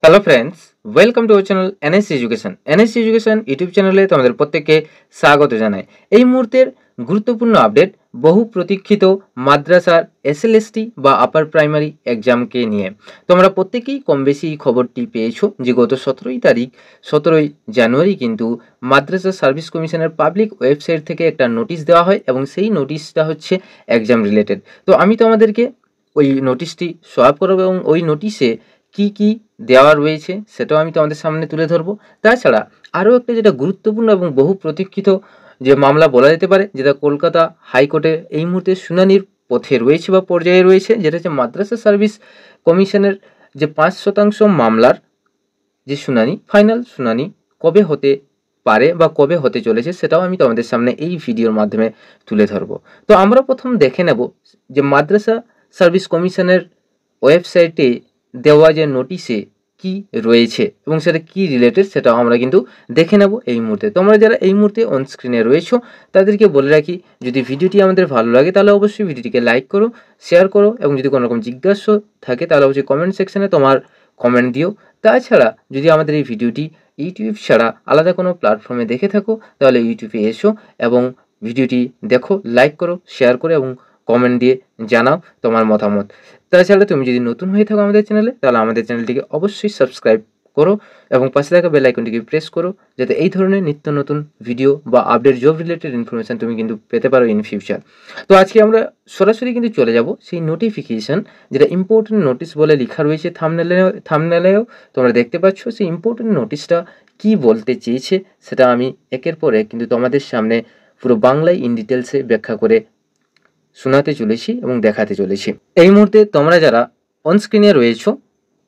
Hello friends, welcome to our channel NSC education. NSC education YouTube চ্যানেলে তোমাদের প্রত্যেককে স্বাগত জানাই। এই মুহূর্তের গুরুত্বপূর্ণ আপডেট বহু প্রতীক্ষিত মাদ্রাসার এসএলএসটি বা আপার প্রাইমারি এক্সামকে নিয়ে। তোমরা প্রত্যেকেই কম বেশি এই খবরটি পেয়েছো যে গত 17ই জানুয়ারি কিন্তু মাদ্রাসা সার্ভিস কমিশনের পাবলিক ওয়েবসাইট থেকে একটা নোটিশ দেওয়া হয় এবং সেই নোটিশটা হচ্ছে এক্সাম রিলেটেড। তো আমি তোমাদেরকে ওই নোটিশটি সোয়াপ করবো এবং ওই নোটিশে কি দেওয়া রয়েছে সেটাও আমি তোমাদের সামনে তুলে ধরবো। তাছাড়া আরও একটা যেটা গুরুত্বপূর্ণ এবং বহু প্রতীক্ষিত যে মামলা বলা যেতে পারে, যেটা কলকাতা হাইকোর্টে এই মুহূর্তে শুনানির পথে রয়েছে বা পর্যায়ে রয়েছে, যেটা হচ্ছে মাদ্রাসা সার্ভিস কমিশনের যে 5% মামলার যে শুনানি, ফাইনাল শুনানি কবে হতে পারে বা কবে হতে চলেছে সেটাও আমি তোমাদের সামনে এই ভিডিওর মাধ্যমে তুলে ধরবো। তো আমরা প্রথম দেখে নেব যে মাদ্রাসা সার্ভিস কমিশনের ওয়েবসাইটে দেওয়া যে নোটিশে কি রয়েছে এবং সেটা কি রিলেটেড সেটাও আমরা কিন্তু দেখে নেব এই মুহূর্তে। তোমরা যারা এই মুহূর্তে অন স্ক্রিনে রয়েছো তাদেরকে বলে রাখি, যদি ভিডিওটি আমাদের ভালো লাগে তাহলে অবশ্যই ভিডিওটিকে লাইক করো, শেয়ার করো এবং যদি কোনো রকম জিজ্ঞাসা থাকে তাহলে অবশ্যই কমেন্ট সেকশনে তোমার কমেন্ট দিও। তাছাড়া যদি আমাদের এই ভিডিওটি ইউটিউব ছাড়া আলাদা কোনো প্ল্যাটফর্মে দেখে থাকো তাহলে ইউটিউবে এসো এবং ভিডিওটি দেখো, লাইক করো, শেয়ার করো এবং কমেন্ট দিয়ে জানাও তোমার মতামত। তাছাড়া তুমি যদি নতুন হয়ে থাকো আমাদের চ্যানেলে তাহলে আমাদের চ্যানেলটিকে অবশ্যই সাবস্ক্রাইব করো এবং পাশে থাকা বেল আইকনটিকে প্রেস করো, যাতে এই ধরনের নিত্য নতুন ভিডিও বা আপডেট জব রিলেটেড ইনফরমেশান তুমি কিন্তু পেতে পারো ইন ফিউচার। তো আজকে আমরা সরাসরি কিন্তু চলে যাব সেই নোটিফিকেশান, যেটা ইম্পর্টেন্ট নোটিশ বলে লেখা রয়েছে থাম্বনেলেও তোমরা দেখতে পাচ্ছ। সেই ইম্পর্টেন্ট নোটিশটা কি বলতে চেয়েছে সেটা আমি একের পর এক কিন্তু তোমাদের সামনে পুরো বাংলায় ইন ডিটেলসে ব্যাখ্যা করে শোনাতে চলেছি এবং দেখাতে চলেছি। এই মুহূর্তে তোমরা যারা অনস্ক্রিনে রয়েছো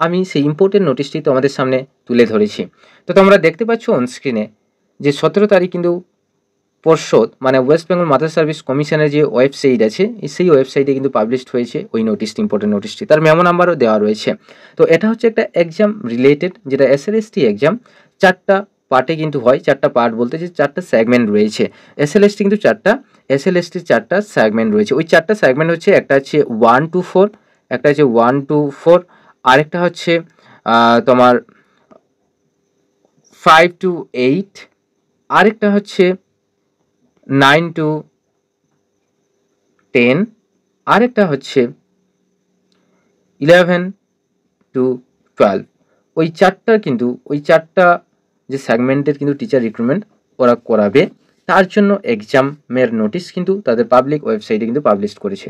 আমি সেই ইম্পর্টেন্ট নোটিশটি তোমাদের সামনে তুলে ধরেছি। তো তোমরা দেখতে পাচ্ছ অনস্ক্রিনে যে 17 তারিখ কিন্তু পর্ষদ মানে ওয়েস্ট বেঙ্গল মাদ্রাসা সার্ভিস কমিশনের যে ওয়েবসাইট আছে সেই ওয়েবসাইটে কিন্তু পাবলিশড হয়েছে ওই নোটিশটি, ইম্পর্টেন্ট নোটিশটি। তার মেমো নাম্বারও দেওয়া রয়েছে। তো এটা হচ্ছে একটা এক্সাম রিলেটেড, যেটা এসএলএসটি এক্সাম 4টা পার্টে কিন্তু হয়। 4টা পার্ট বলতে যে 4টা সেগমেন্ট রয়েছে। এসএলএসটি কিন্তু 4টা, এসএলএসটির 4টা সেগমেন্ট রয়েছে। ওই 4টা সেগমেন্ট হচ্ছে, একটা হচ্ছে 1 to 4, একটা হচ্ছে 1 to 4, আরেকটা হচ্ছে তোমার 5 to 8, আরেকটা হচ্ছে 9 to 10, আরেকটা হচ্ছে 11 to 12। ওই 4টা যে সেগমেন্টের কিন্তু টিচার রিক্রুটমেন্ট ওরা করাবে, তার জন্য এক্সামের নোটিশ কিন্তু তাদের পাবলিক ওয়েবসাইটে কিন্তু পাবলিশ করেছে।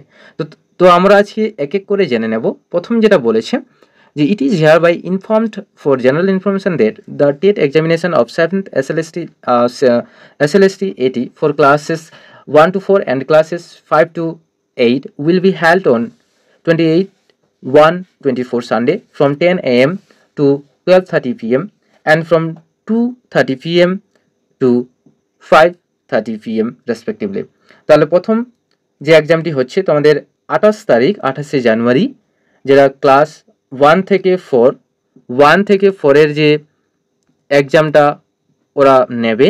তো আমরা আজকে এক এক করে জেনে নেব। প্রথম যেটা বলেছে যে it is hereby informed for general information that the TET examination of 7th SLST 80 for classes 1 to 4 and classes 5 to 8 will be held on 28/1/24 Sunday from 10 a.m. to 12:30 p.m. and from 2:30 p.m. to 5:30 p.m. respectively। তাহলে প্রথম যে এক্সামটি হচ্ছে তোমাদের 28 জানুয়ারি, যেটা class 1 থেকে 4 যে এক্সামটা ওরা নেবে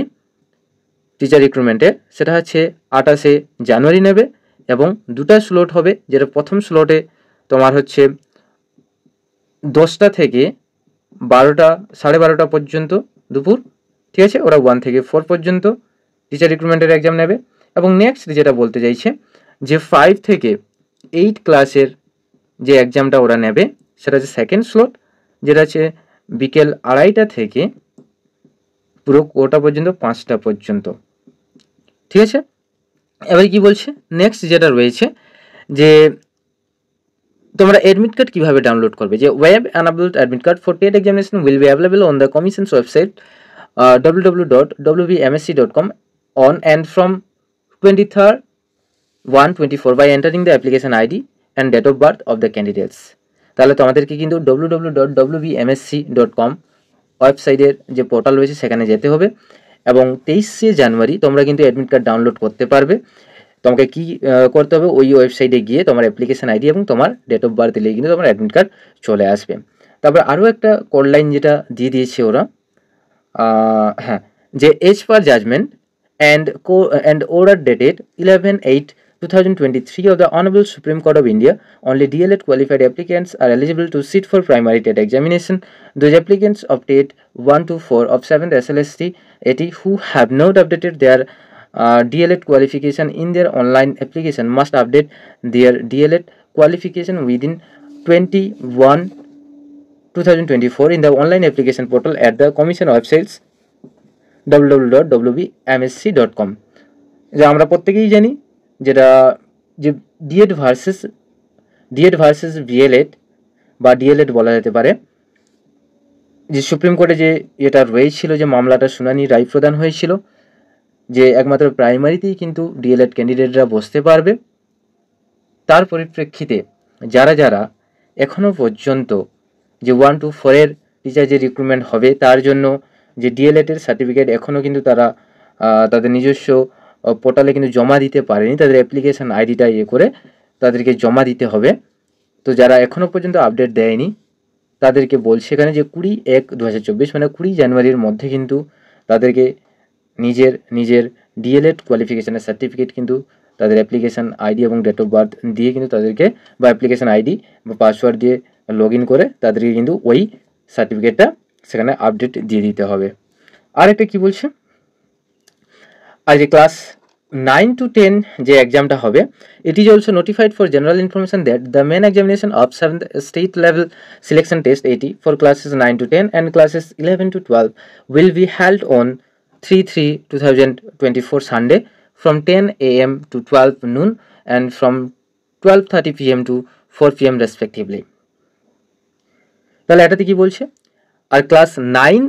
টিচার রিক্রুটমেন্টের, সেটা হচ্ছে 28 জানুয়ারি নেবে এবং দুটা স্লট হবে। যেটা প্রথম স্লটে তোমার হচ্ছে 10টা থেকে 12টা, 12:30 পর্যন্ত দুপুর, ঠিক আছে। ওরা 1 থেকে 4 পর্যন্ত টিচার রিক্রুটমেন্টের এক্সাম নেবে। এবং নেক্সট যেটা বলতে চাইছে যে 5 থেকে 8 ক্লাসের যে এক্সামটা ওরা নেবে সেটা হচ্ছে সেকেন্ড স্লট, যেটা হচ্ছে বিকেল 2:30 থেকে পুরো কোটা পর্যন্ত 5টা পর্যন্ত, ঠিক আছে। এবার কি বলছে নেক্সট যেটা রয়েছে যে তোমরা অ্যাডমিট কার্ড কীভাবে ডাউনলোড করবে, যে web enabled admit card for TET examination will be available on the commission's website www.wbmsc.com on and from 23rd/1/24 by entering the application ID and date of birth of the candidates। তাহলে তোমাদেরকে কিন্তু www.wbmsc.com ওয়েবসাইটের যে portal রয়েছে সেখানে যেতে হবে এবং 23 জানুয়ারি তোমরা কিন্তু অ্যাডমিট কার্ড ডাউনলোড করতে পারবে। তোমাকে কি করতে হবে, ওই ওয়েবসাইটে গিয়ে তোমার অ্যাপ্লিকেশন আইডি এবং তোমার ডেট অফ বার্থ দিলেই কিন্তু তোমার অ্যাডমিট কার্ড চলে আসবে। তারপর আরও একটা কোড লাইন যেটা দিয়ে দিয়েছে ওরা, হ্যাঁ, যে as per judgement and order dated 11/8 2023 of the Honorable Supreme Court of India, only DLED qualified applicants are eligible to sit for primary TET examination. Those applicants of TET 1 to 4 of 7th SLST 80 who have not updated their DLED qualification in their online application must update their DLED qualification within 21/2024 in the online application portal at the Commission websites www.wbmsc.com. যে আমরা প্রত্যেকেই জানি যেটা যে DEd versus BElEd বা D.El.Ed বলা যেতে পারে, যে সুপ্রিম কোর্টে যে এটা রয়েছিল, যে মামলাটা শুনানি রায় প্রদান হয়েছিল যে একমাত্র প্রাইমারিতেই কিন্তু ডিএলএড ক্যান্ডিডেটরা বসতে পারবে। তার পরিপ্রেক্ষিতে যারা যারা এখনও পর্যন্ত যে 1 to 4 টিচার যে রিক্রুটমেন্ট হবে তার জন্য যে ডিএলএডের সার্টিফিকেট এখনও কিন্তু তারা তাদের নিজস্ব পোর্টালে কিন্তু জমা দিতে পারেনি, তাদের অ্যাপ্লিকেশান আইডিটা করে তাদেরকে জমা দিতে হবে। তো যারা এখনও পর্যন্ত আপডেট দেয়নি তাদেরকে বলছে এখানে যে 20/1/2024 মানে 20 জানুয়ারির মধ্যে কিন্তু তাদেরকে নিজের ডিএলএড কোয়ালিফিকেশানের সার্টিফিকেট কিন্তু তাদের অ্যাপ্লিকেশান আইডি এবং ডেট অফ বার্থ দিয়ে কিন্তু তাদেরকে বা অ্যাপ্লিকেশান আইডি বা পাসওয়ার্ড দিয়ে লগ ইন করে তাদেরকে কিন্তু ওই সার্টিফিকেটটা সেখানে আপডেট দিয়ে দিতে হবে। আর একটা কী বলছে, আর যে ক্লাস 9 to 10 যে এক্সামটা হবে, it is also notified for general information that the main examination of 7th state level selection test 80 for classes 9 to 10 and classes 11 to 12 will be held on 3/3/2024 Sunday from 10 AM to 12 noon and from 12:30 PM to 4 PM respectively. তাহলে এটাতে কি বলছে, আর class 9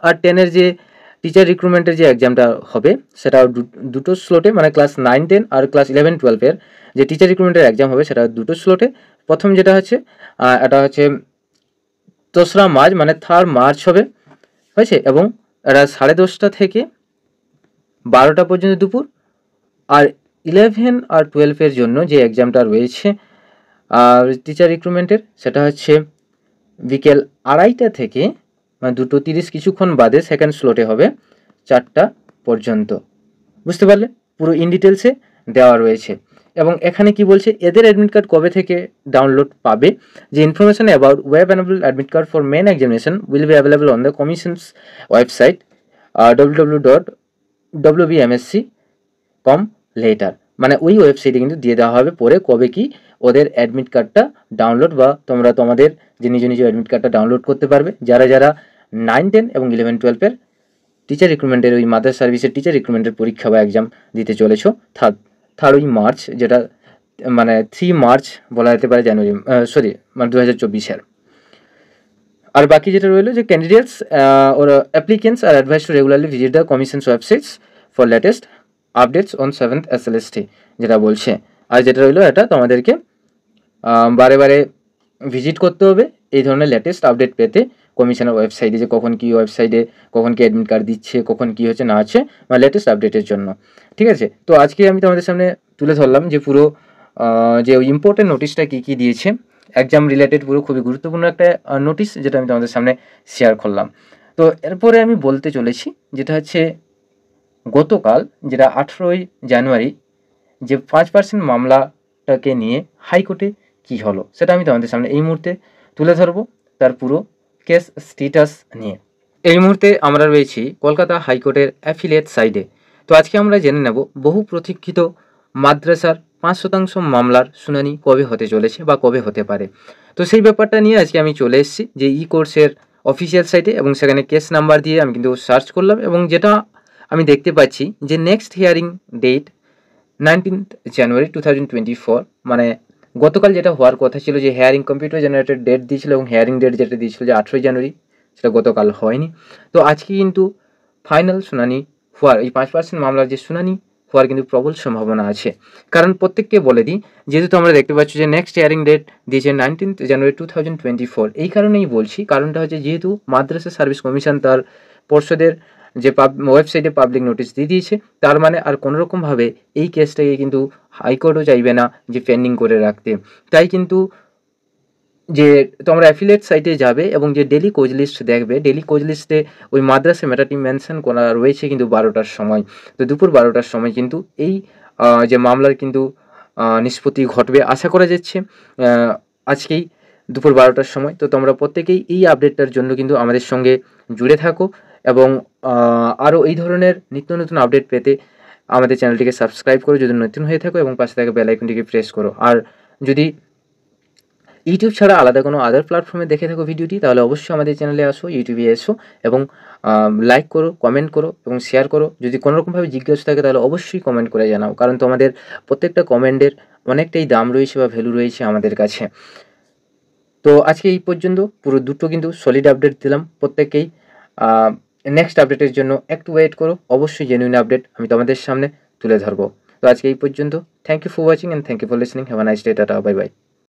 আর 10 যে teacher রিক্রুটমেন্টের যে এক্সামটা হবে সেটা দুটো স্লটে, মানে ক্লাস 9-10 আর ক্লাস 11-12 যে টিচার রিক্রুটমেন্টের এক্সাম হবে সেটা দুটো স্লটে। প্রথম যেটা হচ্ছে এটা হচ্ছে 2রা মার্চ মানে 3rd মার্চ হবে, হয়েছে, এবং এটা 10:30 থেকে 12টা পর্যন্ত দুপুর। আর 11 আর 12 জন্য যে এক্সামটা রয়েছে টিচার রিক্রুটমেন্টের সেটা হচ্ছে বিকেল 2:30 থেকে মানে 2:30 কিছুক্ষণ বাদে সেকেন্ড স্লটে হবে 4টা পর্যন্ত। বুঝতে পারলে, পুরো ইন ডিটেলসে দেওয়া রয়েছে। এবং এখানে কি বলছে, এদের অ্যাডমিট কার্ড কবে থেকে ডাউনলোড পাবে, যে information about web enable admit card for main examination will be available on the commission's website www.wbmsc.com later, মানে ওই ওয়েবসাইটে কিন্তু দিয়ে দেওয়া হবে পরে কবে কি ওদের অ্যাডমিট কার্ডটা ডাউনলোড বা তোমরা তোমাদের যে নিজ অ্যাডমিট কার্ডটা ডাউনলোড করতে পারবে। যারা 9, 10 এবং 11-12 টিচার রিক্রুটমেন্টের ওই মাদার সার্ভিসের টিচার রিক্রুটমেন্টের পরীক্ষা বা এক্সাম দিতে চলেছ 3rd মার্চ, যেটা মানে 3 মার্চ বলা যেতে পারে জানুয়ারি, মানে 2024। আর বাকি যেটা রইলো যে candidates or applicants are advise to regularly visit the commission's websites for latest updates on 7th SLST যেটা বলছে। আর যেটা রইলো এটা তোমাদেরকে বারে ভিজিট করতে হবে এই ধরনের লেটেস্ট আপডেট পেতে কমিশনের ওয়েবসাইটে, যে কখন কি অ্যাডমিট কার্ড দিচ্ছে, কখন কি হচ্ছে না হচ্ছে, বা লেটেস্ট আপডেটের জন্য। ঠিক আছে, তো আজকে আমি তোমাদের সামনে তুলে ধরলাম যে পুরো যে ওই ইম্পর্টেন্ট নোটিশটা কী দিয়েছে এক্সাম রিলেটেড, পুরো খুবই গুরুত্বপূর্ণ একটা নোটিশ যেটা আমি তোমাদের সামনে শেয়ার করলাম। তো এরপরে আমি বলতে চলেছি যেটা হচ্ছে গতকাল যেটা 18ই জানুয়ারি যে 5% মামলাটাকে নিয়ে হাইকোর্টে কী হলো সেটা আমি তোমাদের সামনে এই মুহূর্তে তুলে ধরবো, তার পুরো কেস স্ট্যাটাস নিয়ে। এই মুহূর্তে আমরা রয়েছি কলকাতা হাইকোর্টের অ্যাফিলিয়েট সাইডে। তো আজকে আমরা জেনে নেব বহু প্রতীক্ষিত মাদ্রাসার 5% মামলার শুনানি কবে হতে চলেছে বা কবে হতে পারে। তো সেই ব্যাপারটা নিয়ে আজকে আমি চলে এসেছি যে ই কোর্সের অফিসিয়াল সাইটে, এবং সেখানে কেস নাম্বার দিয়ে আমি কিন্তু সার্চ করলাম, এবং যেটা আমি দেখতে পাচ্ছি যে নেক্সট হিয়ারিং ডেট 19th জানুয়ারি 2024, মানে গতকাল যেটা হওয়ার কথা ছিল যে হিয়ারিং কম্পিউটার জেনারেটেড ডেট দিয়েছিল এবং হিয়ারিং ডেট যেটা দিয়েছিল যে 18ই জানুয়ারি, সেটা গতকাল হয়নি। তো আজকে কিন্তু ফাইনাল শুনানি হওয়ার, এই 5% মামলার যে শুনানি হওয়ার কিন্তু প্রবল সম্ভাবনা আছে। কারণ প্রত্যেককে বলে দিই, যেহেতু আমরা দেখতে পাচ্ছি যে নেক্সট হিয়ারিং ডেট দিয়েছে 19th জানুয়ারি 2024, এই কারণেই বলছি, কারণটা হচ্ছে যেহেতু মাদ্রাসা সার্ভিস কমিশন তার পর্ষদের যে ওয়েবসাইটে পাবলিক নোটিশ দিয়ে দিয়েছে, তার মানে আর কোনোরকমভাবে এই কেসটাকে কিন্তু হাইকোর্টও চাইবে না যে পেন্ডিং করে রাখতে। তাই কিন্তু যে তোমরা অ্যাফিলিয়েট সাইটে যাবে এবং যে ডেলি কোচ লিস্ট দেখবে, ডেলি কোচ লিস্টে ওই মাদ্রাসা ম্যাটারটি মেনশন করা রয়েছে কিন্তু 12টার সময়। তো দুপুর 12টার সময় কিন্তু এই যে মামলার কিন্তু নিষ্পত্তি ঘটবে আশা করা যাচ্ছে আজকেই দুপুর 12টার সময়। তো তোমরা প্রত্যেকেই এই আপডেটটার জন্য কিন্তু আমাদের সঙ্গে জুড়ে থাকো এবং আরও এই ধরনের নিত্য নতুন আপডেট পেতে আমাদের চ্যানেলটিকে সাবস্ক্রাইব করো যদি নতুন হয়ে থাকো, এবং পাশে থাকা বেল আইকনটিকে প্রেস করো। আর যদি ইউটিউব ছাড়া আলাদা কোনো আদার প্ল্যাটফর্মে দেখে থাকো ভিডিওটি, তাহলে অবশ্যই আমাদের চ্যানেলে আসো, ইউটিউবে এসো এবং লাইক করো, কমেন্ট করো এবং শেয়ার করো। যদি কোনোরকমভাবে জিজ্ঞাসা থাকে তাহলে অবশ্যই কমেন্ট করে জানাও, কারণ তোমাদের প্রত্যেকটা কমেন্টের অনেকটাই দাম রয়েছে বা ভ্যালু রয়েছে আমাদের কাছে। তো আজকে এই পর্যন্ত, পুরো দুটো কিন্তু সলিড আপডেট দিলাম প্রত্যেককেই। নেক্সট আপডেটের জন্য একটু ওয়েট করো, অবশ্যই জেনুইন আপডেট আমি তোমাদের সামনে তুলে ধরবো। তো আজকে এই পর্যন্ত। Thank you for watching and thank you for listening. Have a nice day. Tata, bye by.